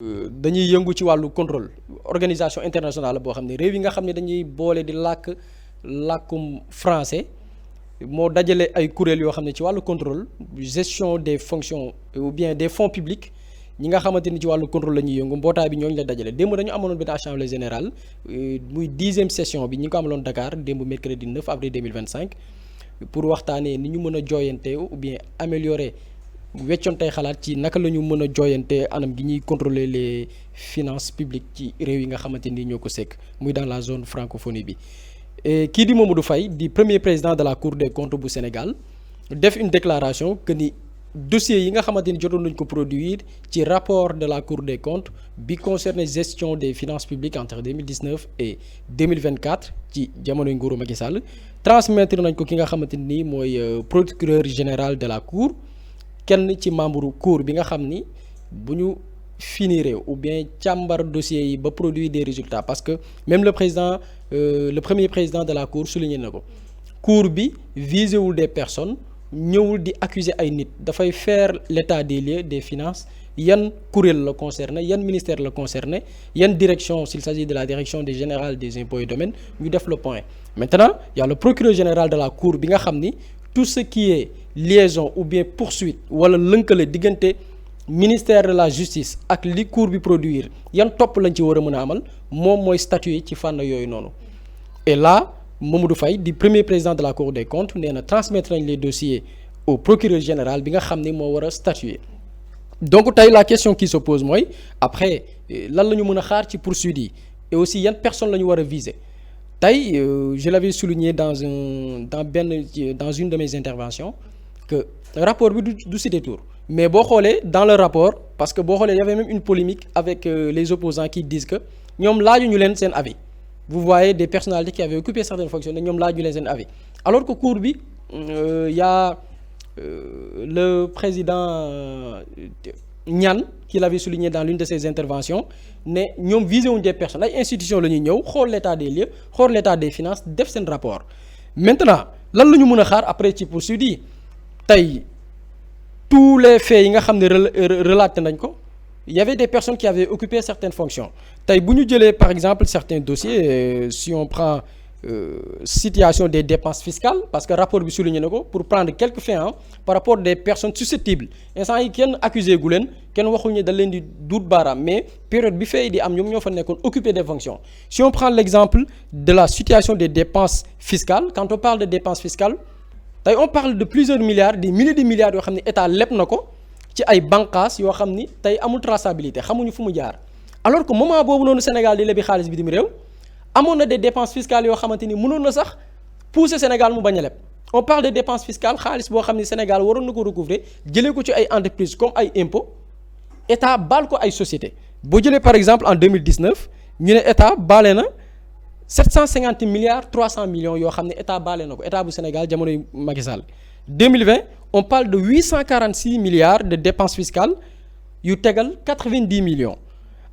dañuy yëngu ci wàllu contrôle organisation internationale boo xam ne réew yi nga xam ne dañuy boole di làkkum français moo dajale ay kuréel yoo xam ne ci wàllu contrôle gestion des fonctions ou bien des fonds publics ñi nga xamante ni ci wàllu contrôle la ñuy yëngu mbootaay bi ñooñu la dajale démb dañu amaloon benn assemblée générale muy 10e session bi ñi ngi ko amaloon Dakar démb mercredi 9 avril 2025 pour waxtaanee ni ñu mën a jooyante ou bien améliorer weccoon tey xalaat ci naka la ñu mën a jooyante anam gi ñuy contrôler les finances publiques ci réew yi nga xamante ni ñoo ko sekk muy dans la zone francophonie bi. kii di Mamadou Faye di premier président de la Cour des comptes bu Sénégal def une déclaration que ni dossier yi nga xamante ni jotoon nañu ko produire ci rapport de la Cour des comptes bi concerné gestion des finances publiques entre 2019 et 2024 ci jamonoy nguuru Macky Sall transmettre nañ ko ki nga xamante ni mooy procureur général de la Cour. kenn ci membre cour bi nga xam ni bu ñu finiré ou bien càmbar dossiers yi ba produire des résultats parce que même le premier président de la cour souligné na ko cour bi visé wul des personnes ñëwul di accuser ay nit dafay faire l'état des lieux des finances yan kuréel la concerné yan ministère la concerné yan direction s'il s'agit de la direction générale des impôts et domaines ñu def le point. Maintenant il y a le procureur général de la cour bi nga xam ni tout ce qui est liaison ou bien poursuite wala lënkale diggante ministère de la justice ak li cour bi produire yan topp lañ ci war a mën a amal moom mooy statuer ci fànn yooyu noonu. Et là Mamadou Faye di premier président de la Cour des comptes nee na transmettre nañ les dossiers au procureur général bi nga xam ne moo war a statuer. Donc tey la question qui se pose mooy après lan la ñu mën a xaar ci poursuite yi et aussi yan personne la ñu war a viser. tey je l'avais souligné dans une de mes interventions que rapport bi du cité tour mais boo xoolee dans le rapport parce que boo xoolee y avait même une polémique avec les opposants qui disent que ñoom laajuñu leen seen avis. Vous voyez des personnalités qui avaient occupé certaines fonctions ne ñoom laajuñu leen seen avis alors que cour bi y a le président Niane qui l'avait souligné dans l'une de ses interventions ne ñoom visé wuñ des personnes ay institutions la ñuy ñëw xool l'état des lieux xool l'état des finances def seen rapport. Maintenant lan la ñu mën a xaar après ci poursuite yi tey tous les faits yi nga xam ne relaté nañ ko y avait des personnes qui avaient occupé certaines fonctions tey bu ñu jëlee par exemple certains dossiers si on prend situation des dépenses fiscales parce que rapport bi souligné na ko pour prendre quelques faits par rapport des personnes susceptibles instant yi kenn accusé gu leen kenn waxul ne da leen di duut baaraam mais période bi fay di am ñoom ñoo fa nekkoon occuper des fonctions. Si on prend l'exemple de la situation des dépenses fiscales quand on parle de dépenses fiscales tey on parle de plusieurs milliards des milliers de milliards yoo xam ne état leb na ko ci ay bànqaas yoo xam ni tey amul traçabilité xamuñu fu mu jaar alors que moment boobu noonu Sénégal di lebi xaalis bitim réew amoon na des dépenses fiscales yoo xamante ni mënoon na sax pousser Sénégal mu bañ a leb. On parle de dépenses fiscales xaalis boo xam ne Sénégal waroon na ko recouvrer jëlee ko ci ay entreprises comme ay impôts état baal ko ay sociétés boo jëlee par exemple en 2019 ñu ne état baale na 750 milliards 300 millions yoo xam ne état baale na ko état bu Sénégal jamonoy Macky Sall. 2020 on parle de 846 milliards de dépenses fiscales yu tegal 90 millions.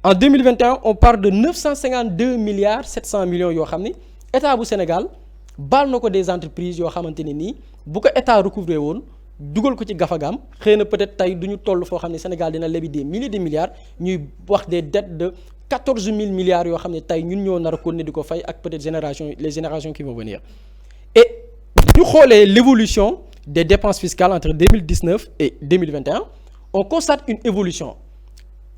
En 2021 on parle de 952 milliards 700 millions yoo xam ni état bu Sénégal baal na ko des entreprises yoo xamante ne nii bu ko état recouvrer woon dugal ko ci gafagaam xëy na peut-être tey du ñu toll foo xam ne Sénégal dina lebi des milliers de milliards ñuy wax des dettes de 14 000 milliards yoo xam ne tey ñun ñoo nar a continuer di ko fay ak peut-être les générations qui vont venir. Et ñu xoolee l'évolution des dépenses fiscales entre 2019 et 2021 on constate une évolution.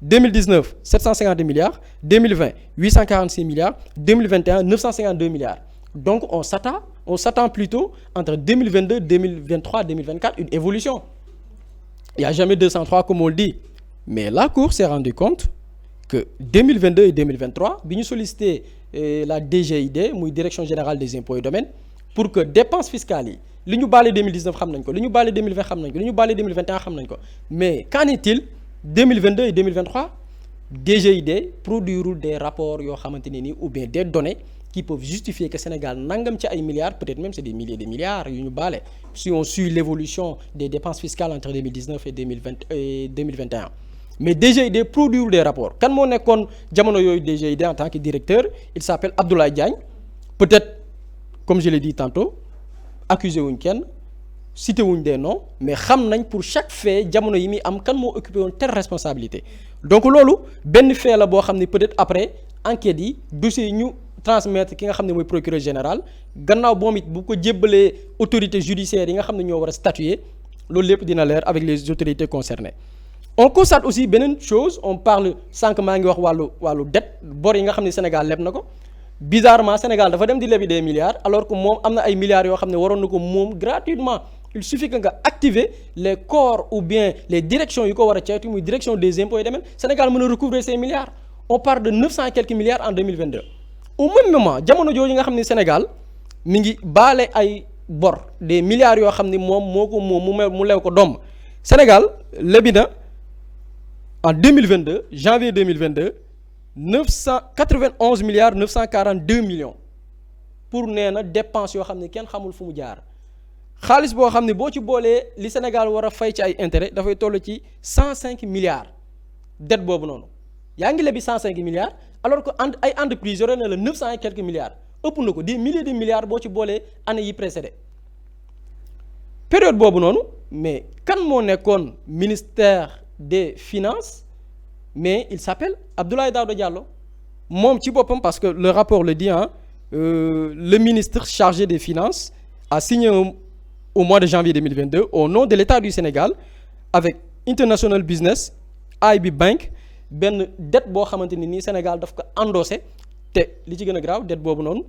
2019 750 milliards 2020 846 milliards 2021 952 milliards donc on s'attend plutôt entre 2022 2023 2024 une évolution. Il y a jamais 203 comme on le dit mais la Cour s'est rendu compte que 2022 et 2023 bi ñu sollicité la DGID muy direction générale des impôts et domaines pour que dépenses fiscales yi li ñu baale 2019 xam nañ ko li ñu baale 2020 xam nañ ko li ñu baale 2021 xam nañ ko mais qu'en est-il 2022 et 2023 DGID produirul des rapports yoo xamante ne nii ou bien des données qui peuvent justifier que Sénégal nangam ci ay milliards peut-être même c'est des milliers de milliards yu ñu baale si on suit l'évolution des dépenses fiscales entre 2019 et 2021 mais DGID produirul des rapports kan moo nekkoon jamono yooyu DGID en tant que directeur il s'appelle Abdoulaye Diagne peut-être comme je l'ai dit tantôt accusé wuñ kenn cité wuñ des noms mais xam nañ pour chaque fait jamono yi muy am kan moo occupé woon telle responsabilité donc loolu benn fait la boo xam ne peut-être après enquête yi dossiers yi ñu transmettre ki nga xam ne mooy procureur général gannaaw moom it bu ko jébbalee autorités judiciaires yi nga xam ne ñoo war a statuer loolu lépp dina leer avec les autorités concernées. On constate aussi beneen chose, on parle sànq maa ngi wax wàllu dette bor yi nga xam ne Sénégal leb na ko bizarrement Sénégal dafa dem di lebi des milliards alors que moom am na ay milliards yoo xam ne waroon na ko moom gratuitement. Il suffit que nga activer les corps ou bien les directions yu ko war a ceytu muy direction des impôts et domaines Sénégal mën a recouvrer ces milliards. On parle de 900 et quelques milliards en 2022. Au même moment jamono jooju nga xam ne Sénégal mi ngi baale ay bor des milliards yoo xam ne moom moo ko moom mu lew ko doom Sénégal lebi na en 2022 janvier 2022 991 milliards 942 millions pour nee na dépenses yoo xam ne kenn xamul fu mu jaar xaalis boo xam ne boo ci boolee li Sénégal war a fay ci ay intérêt dafay toll ci 105 milliards dette boobu noonu yaa ngi lebi 105 milliards alors que ay entreprises yore na la 900 et quelques milliards ëpp na ko des milliers de milliards boo ci boolee année yi précédé période boobu noonu mais kan moo nekkoon ministère des finances mais il s'appelle Abdoulaye Daouda Diallo moom ci boppam parce que le rapport le dit le ministre chargé des finances a signé au mois de janvier 2022 au nom de l'État du Sénégal avec International Business IB Bank benn dette boo xamante ni nii Sénégal daf ko endossé te li ci gën a graaw dette boobu noonu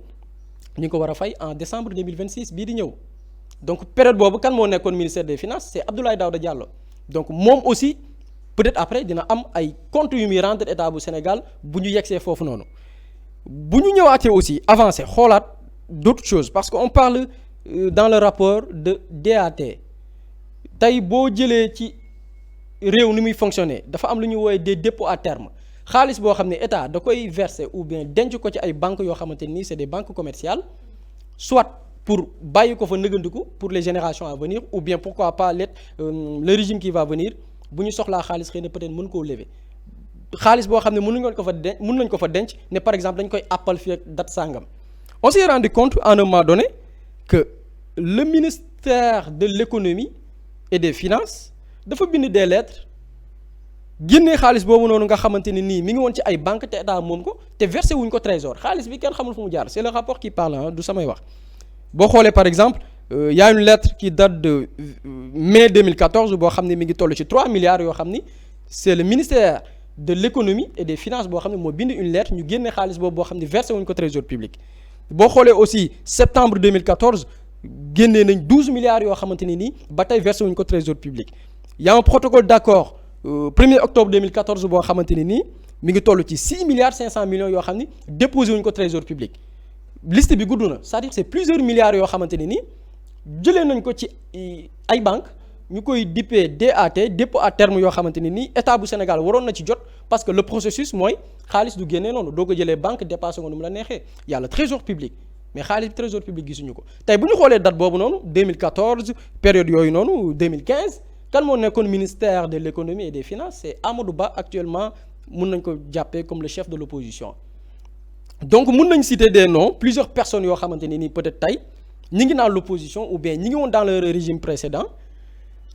ñu ngi ko war a fay en décembre 2026 bii di ñëw donc période boobu kan moo nekkoon ministère des finances c'est Abdoulaye Daouda Diallo donc moom aussi peut-être après dina am ay comptes yu muy rendre état bu Sénégal bu ñu yegsee foofu noonu bu ñu ñëwaatee aussi avancé xoolaat d'autres choses parce que on parle dans le rapport de DAT tey boo jëlee ci réew ni muy fonctionner dafa am lu ñuy woowee des dépôts à terme xaalis boo xam ne état da koy verser ou bien denc ko ci ay banques yoo xamante ni c'est des banques commerciales soit pour bàyyi ko fa nëgandiku pour les générations à venir ou bien pourquoi pas le régime qui va venir bu ñu soxlaa xaalis xëy na peut-être mën koo lever xaalis boo xam ne mën nañ ko fa denc ne par exemple dañ koy appal fii ak date sangam. On s'est rendu compte à un moment donné que le ministère de l'économie et des finances dafa bind des lettres génnee xaalis boobu noonu nga xamante ni nii mi ngi woon ci ay banque te état moom ko te versé wuñ ko trésor xaalis bi kenn xamul fu mu jaar c'est le rapport qui parle du samay wax boo xoolee par exemple y a une lettre qui date de mai 2014 boo xam ne mi ngi toll ci 3 milliards yoo xam ni c'est le ministère de l'économie et des finances boo xam ne moo bind une lettre ñu génne xaalis boobu boo xam ne versé wuñ ko trésor public boo xoolee aussi septembre 2014 génnee nañ 12 milliards yoo xamante ni nii ba tey versé wuñ ko trésor public y a un protocole d'accord 1er octobre 2014 boo xamante ni nii mi ngi toll ci 6 milliards 500 millions yoo xam ni déposé wuñ ko trésor public liste bi gudd na c'est-à-dire c'est plusieurs milliards yoo xamante ni nii jëlee nañ ko ci ay banques ñu koy dippee DAT dépôt à terme yoo xamante ni nii état bu Sénégal waroon na ci jot parce que le processus mooy xaalis du génnee noonu doo ko jëlee banque dépassé ko nu mu la neexee y a le trésor public mais xaalis trésor public gisuñu ko tey bu ñu xoolee date boobu noonu 2014 période yooyu noonu 2015 kan moo nekkoon ministère de l'économie et des finances c'est Amadou Ba actuellement mun nañ ko jàppee comme le chef de l'opposition donc mun nañ citer des noms plusieurs personnes yoo xamante ni nii peut-être tey ñi ngi dans l'opposition ou bien ñi ngi woon dans le régime précédent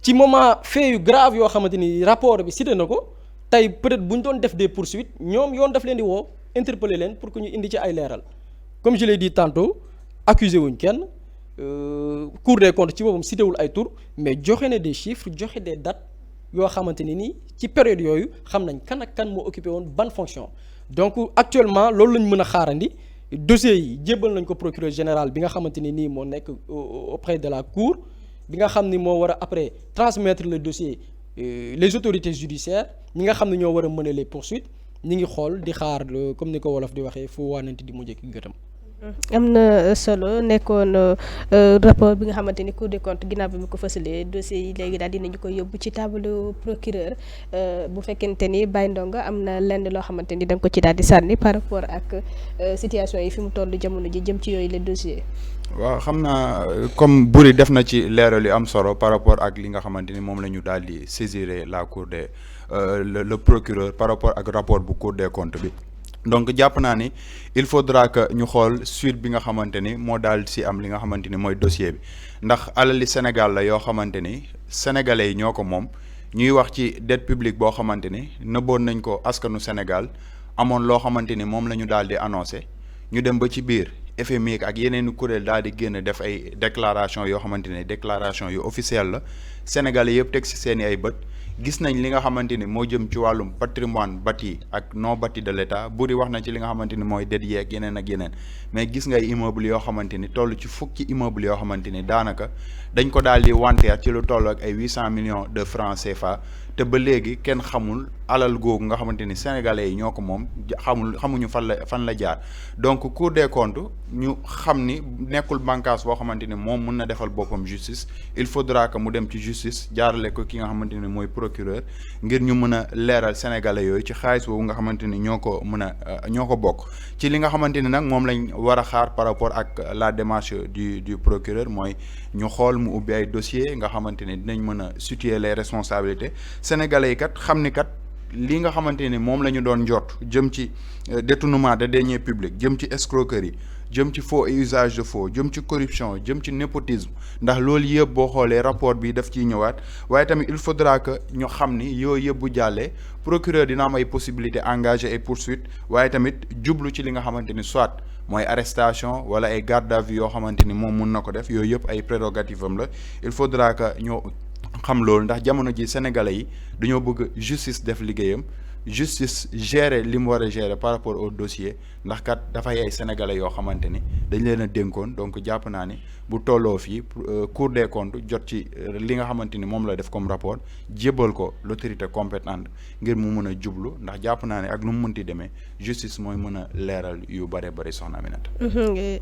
ci moment fait yu grave yoo xamante ni rapport bi cité na ko tey peut-être bu ñu doon def des poursuites ñoom yoon daf leen di woo interpeller leen pour que ñu indi ci ay leeral comme je l'ai dit tantôt accusé wuñ kenn Cour des comptes ci boppam cité wul ay tour mais joxe na des chiffres joxe des dates yoo xamante ni nii ci période yooyu xam nañ kan ak kan moo occupé woon ban fonction donc actuellement loolu lañ mën a xaarandi dossiers yi jébbal nañ ko procureur général bi nga xamante ni nii moo nekk auprès de la cour bi nga xam ni moo war a après transmettre le dossier les autorités judiciaires ñi nga xam ne ñoo war a mener les poursuites ñi ngi xool di xaar comme ni ko wolof di waxee fu waanante di mujjee ki gëtam. am na solo nekkoon rapport bi nga xamante ni Cour des comptes ginnaaw bi mu ko fësalee dossier yi léegi daal dinañu ko yóbbu ci table procureur bu fekkente ni Baye Ndongo am na lenn loo xamante ni da nga ko ci daal di sànni par rapport ak situation yi fi mu toll jamono ji jëm ci yooyu les dossiers. waaw xam naa comme Boury def na ci leeral yu am solo par rapport ak li nga xamante ni moom la ñu daal di saisir la cour des le procureur par rapport ak rapport bu Cour des comptes bi. donc jàpp naa ni il faudra que ñu xool suite bi nga xamante ni moo daal si am li nga xamante ni mooy dossier bi ndax alali Sénégal la yoo xamante ni sénégalais yi ñoo ko moom ñuy wax ci dette publique boo xamante ni nëbboon nañ ko askanu Sénégal amoon loo xamante ni moom la ñu daal di annoncé ñu dem ba ci biir FMI ak yeneen i kuréel daal di génn def ay déclaration yoo xamante ne déclaration yu officielle la Sénégalais yëpp teg ci seen i ay bët gis nañ li nga xamante ni moo jëm ci wàllum patrimoine bâti ak non bâti de l'État Boury wax na ci li nga xamante ni mooy dette yeeg yeneen ak yeneen mais gis ngay immeuble yoo xamante ni toll ci fukki immeuble yoo xamante ni daanaka dañ ko daal di wanteer ci lu toll ak ay 800 millions de francs CFA te ba léegi kenn xamul alal googu nga xamante ni sénégalais yi ñoo ko moom xamuñu fan la jaar donc Cour des comptes ñu xam ni nekkul bànqaas boo xamante ni moom mën na defal boppam justice il faudra que mu dem ci justice jaarale ko ki nga xamante ni mooy procureur ngir ñu mën a leeral sénégalais yooyu ci xaalis boobu nga xamante ni ñoo ko bokk ci li nga xamante ni nag moom lañ war a xaar par rapport ak la démarche du procureur mooy ñu xool mu ubbi ay dossier nga xamante ni dinañ mën a situer les responsabilités sénégalais yi kat xam ni kat li nga xamante ni moom la ñu doon njort jëm ci détournement de deniers publics jëm ci escroquerie jëm ci faux et usage de faux jëm ci corruption jëm ci népotisme ndax loolu yëpp boo xoolee rapport bi daf ciy ñëwaat waaye tamit il faudra que ñu xam ni yooyu yëpp bu jàllee procureur dina am ay possibilités engagées et poursuites waaye tamit jublu ci li nga xamante ni soit mooy arrestation wala ay garde à vue yoo xamante ni moom mun na ko def yooyu yëpp ay prérogatives am la il faudra que ñoo xam loolu ndax jamono ji sénégalais yi dañoo bëgg justice def liggéeyam justice gérer li mu war a gérer par rapport au dossier ndax kat dafay ay sénégalais yoo xamante ni dañ leen a dénkoon donc jàpp naa ni bu tolloo fii Cour des comptes jot ci li nga xamante ni moom la def comme rapport jébbal ko l'autorité compétente ngir mu mën a jublu ndax jàpp naa ne ak nu mu mënti demee justice mooy mën a leeral yu bare bari soxna Aminata.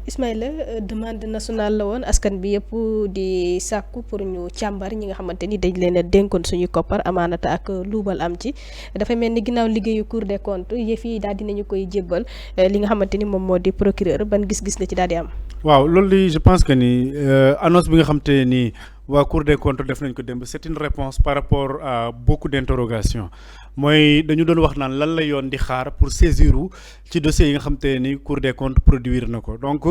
Ismaïla demande nationale la woon askan bi yëpp di sàkku pour ñu càmbar ñi nga xamante ni dañ leen a dénkoon suñu koppar amaanata ak luubal am ci dafay mel ni ginnaaw liggéeyu Cour des comptes yëf yi daal dinañu koy jébbal li nga xamante ni moom moo di procureur ban gis-gis la ci daal di am. waaw loolu li je pense que ni annonce bi nga xamante ne nii waa Cour des comptes def nañ ko démb c'est une réponse par rapport à beaucoup d'interrogations mooy dañu doon wax naan lan la yoon di xaar pour saisir ci dossiers yi nga xamante ne ni Cour des comptes produire na ko donc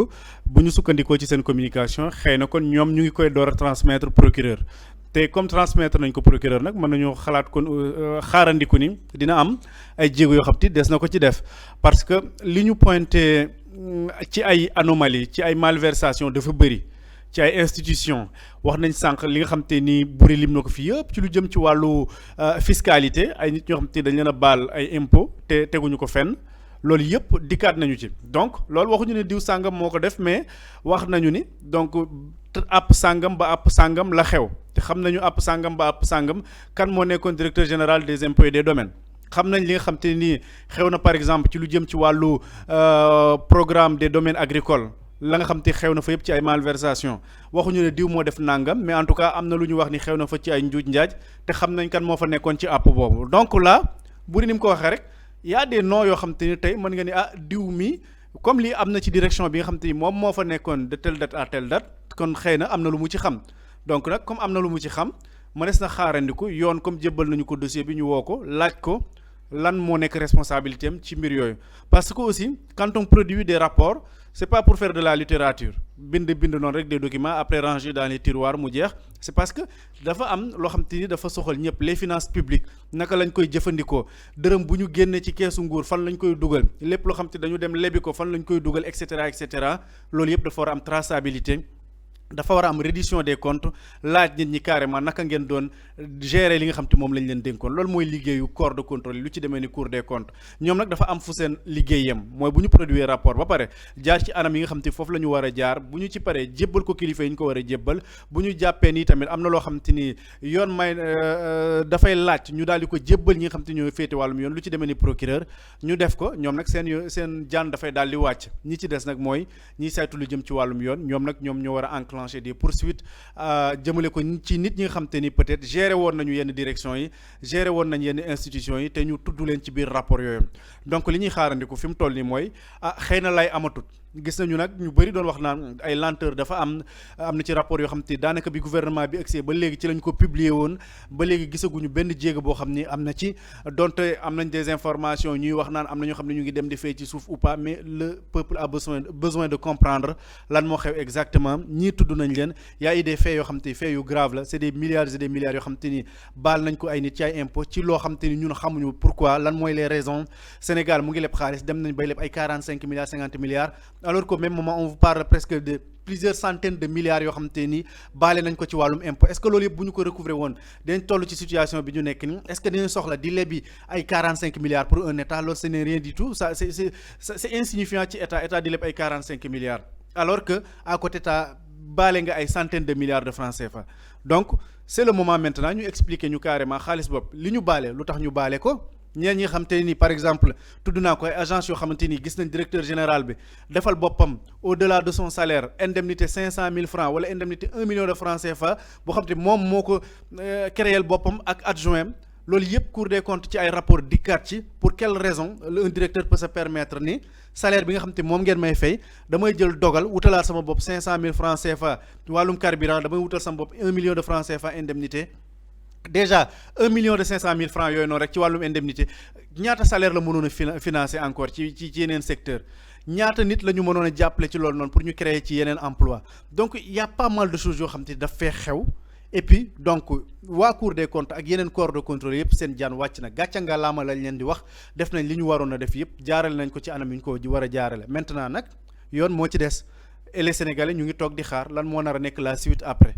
bu ñu sukkandikoo ci seen communication xëy na kon ñoom ñu ngi koy door a transmettre procureur te comme transmettre nañ ko procureur nag mën nañu xalaat kon xaarandiku ni dina am ay jéego yoo xam te des na ko ci def parce que li ñu pointé ci ay anomalies ci ay malversation dafa bëri ci ay institutions wax nañ sànq li nga xam te ni Boury lim na ko fii yëpp ci lu jëm ci wàllu fiscalité ay nit ñoo xam te dañ leen a baal ay impôts te teguñu ko fenn loolu yëpp dikkaat nañu ci donc loolu waxuñu ne diw sàngam moo ko def mais wax nañu ni donc àpp sàngam ba àpp sàngam la xew te xam nañu àpp sàngam ba àpp sàngam kan moo nekkoon directeur général des impôts et des domaines xam nañ li nga xam te nii xew na par exemple ci lu jëm ci wàllu programme des domaines agricoles la nga xam te xew na fa yëpp ci ay malversation waxuñu ne diw moo def nangam mais en tout cas am na lu ñu wax ni xew na fa ci ay njuuj njaaj te xam nañ kan moo fa nekkoon ci àpp boobu donc là Boury ni mu ko waxee rek y a des noms yoo xam te ni tey mën nga ni diw mi comme lii am na ci direction bi nga xam te ni moom moo fa nekkoon de telle date à telle date kon xëy na am na lu mu ci xam donc nag comme am na lu mu ci xam mënees na xaarandiku yoon comme jébbal nañu ko dossier bi ñu woo ko laaj ko lan moo nekk responsabilité am ci mbir yooyu parce que aussi quand on produit des rapports c'est pas pour faire de la littérature bind noonu rek des documents après ranger dans les tiroirs mu jeex c'est parce que dafa am loo xam te ni dafa soxal ñëpp les finances publiques naka lañ koy jëfandikoo dërëm bu ñu génnee ci keesu nguur fan lañ koy dugal lépp loo xam te dañu dem lebi ko fan lañ koy dugal et cetera loolu yëpp dafa war a am traçabilité dafa war a am reddition des comptes laaj nit ñi carrément naka ngeen doon gérer li nga xam te moom lañ leen dénkoon loolu mooy liggéeyu corps de contrôle lu ci demee ni Cour des comptes ñoom nag dafa am fu seen liggéeyam mooy bu ñu produire rapport ba pare jaar ci anam yi nga xam te foofu la ñu war a jaar bu ñu ci paree jébbal ko kilifa yi ñu ko war a jébbal bu ñu jàppee ni tamit am na loo xam te ni yoon may dafay laaj ñu daal di ko jébbal ñi nga xam te ñooy féete wàllum yoon lu ci demee ni procureur ñu def ko ñoom nag seen jaan dafay daal di wàcc ñi ci des nag mooy ñiy saytu lu jëm ci wàllum yoon ñoom nag ñoom ñoo war a des poursuites jëmale ko ci nit ñi nga xam te ni peut-être géré woon nañu yenn direction yi géré woon nañu yenn institutions yi te ñu tudd leen ci biir rapport yooyu donc li ñuy xaarandiku fi mu toll nii mooy xëy na lay amatut gis nañu nag ñu bëri doon wax naan ay lenteur dafa am na ci rapport yoo xam te daanaka bi gouvernement bi agsee ba léegi ci lañ ko publier woon ba léegi gisaguñu benn jéego boo xam ni am na ci donte am nañ des informations ñuy wax naan am na ñoo xam ne ñu ngi dem di fay ci suuf ou pas mais le peuple a besoin de comprendre lan moo xew exactement ñii tudd nañ leen y a eu des faits yoo xam te faits yu grave la c'est des milliards et des milliards yoo xam te ni baal nañ ko ay nit ci ay impôts ci loo xam te ni ñun xamuñu pourquoi lan mooy les raisons. Sénégal mu ngi leb xaalis dem nañ bay leb ay 45 milliards 50 milliards alors qu'au même moment on vous parle presque de plusieurs centaines de milliards yoo xam te ni baale nañ ko ci wàllum impôt est-ce que loolu yëpp bu ñu ko recouvrer woon dañ toll ci situation bi ñu nekk ni est-ce que dañu soxla di lebi ay 45 milliards pour un état loolu ce n'est rien du tout ça c'est insignifiant ci état di leb ay 45 milliards alors que à côté état baale nga ay centaines de milliards de francs CFA donc c'est le moment maintenant ñu expliquer ñu carrément xaalis bopp li ñu baale lu tax ñu baale ko ñeen ñi xam te ni par exemple tudd naa ko ay agence yoo xamante ni gis nañ directeur général bi defal boppam au-delà de son salaire indemnité 500 000 francs wala indemnité 1 million de francs CFA boo xam te moom moo ko créel boppam ak adjoint loolu yëpp Cour des comptes ci ay rapport dikkaat ci pour quelle raison un directeur peut se permettre ni salaire bi nga xam te moom ngeen may fay damay jël dogal wutalaat sama bopp 500 000 francs CFA wàllum carburant damay wutal sama bopp 1 million de francs CFA indemnité déjà 1 million de 500 000 francs yooyu noonu rek ci wàllum indemnité ñaata salaire la mënoon a financer encore ci yeneen secteur ñaata nit la ñu mënoon a jàppale ci loolu noonu pour ñu créer ci yeneen emploi donc il y a pas mal de choses yoo xam te daf fee xew et puis donc waa Cour des comptes ak yeneen corps de contrôle yëpp seen jaan wàcc na gàcca nga laama lañ leen di wax def nañ li ñu waroon a def yëpp jaarale nañ ko ci anam yi ñu ko war a jaarale maintenant nag yoon moo ci des et les Sénégalais ñu ngi toog di xaar lan moo nar a nekk la suite après